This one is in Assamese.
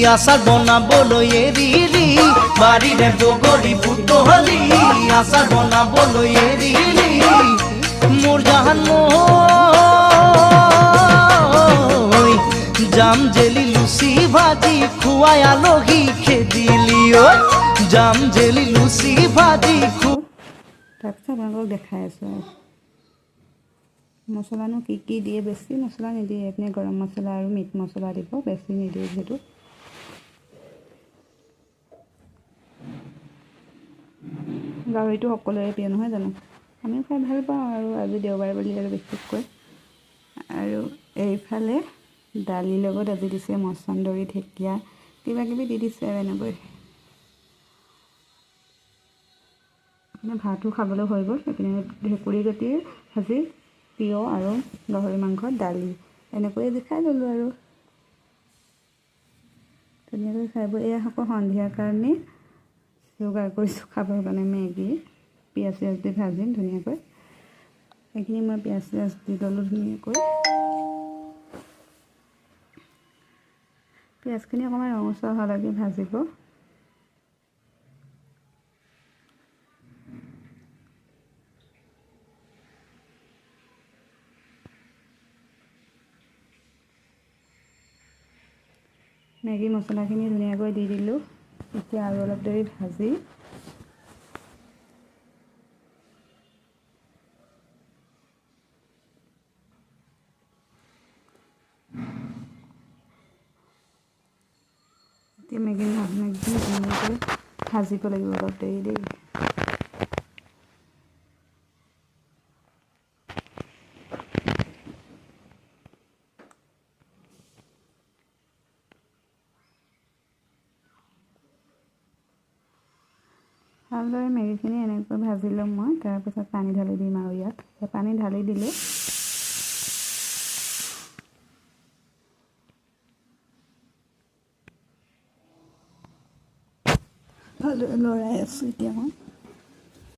আচাৰ বনাবলৈ এৰিলি বাৰীৰে বগৰী বুটলি আচাৰ বনাবলৈ এৰিলি মোৰ জাহান মই জাম জেলি লুচি ভাজি খুৱাই আলহী খেদিলি ঐ জাম জেলি লুচি ভাজি তাৰপিছত আপোনালোকক দেখাই আছোঁ আৰু মছলানো কি কি দিয়ে বেছি মছলা নিদিয়ে আপুনি গৰম মছলা আৰু মিট মছলা দিব বেছি নিদিয়ে যিহেতু গাহৰিটো সকলোৰে প্ৰিয় নহয় জানো আমিও খাই ভাল পাওঁ আৰু আজি দেওবাৰ বুলি আৰু বিশেষকৈ আৰু এইফালে দালিৰ লগত আজি দিছে মচন্দৰী ঢেকীয়া কিবা কিবি দি দিছে আৰু এনেকৈ ভাতো খাবলৈ হৈ গ'ল এইপিনে ভেকুৰী গতিৰ ভাজি তিয়ঁহ আৰু গাহৰি মাংস দালি এনেকৈ আজি খাই ল'লোঁ আৰু ধুনীয়াকৈ খাই বৈ এয়া আকৌ সন্ধিয়াৰ কাৰণে যোগাৰ কৰিছোঁ খাবৰ কাৰণে মেগী পিঁয়াজ চিয়াজ দি ভাজিম ধুনীয়াকৈ এইখিনি মই পিঁয়াজ চিয়াজ দি ল'লোঁ ধুনীয়াকৈ পিঁয়াজখিনি অকণমান ৰঙচুৱা হোৱালৈকে ভাজিব মেগী মছলাখিনি ধুনীয়াকৈ দি দিলোঁ এতিয়া আৰু অলপ দেৰি ভাজি এতিয়া মেগী ধুনীয়াকৈ ভাজিব লাগিব অলপ দেৰি দেই ভালদৰে মেগীখিনি এনেকৈ ভাজি ল'ম মই তাৰপিছত পানী ঢালি দিম আৰু ইয়াত পানী ঢালি দিলে ভালদৰে লৰাই আছোঁ এতিয়া মই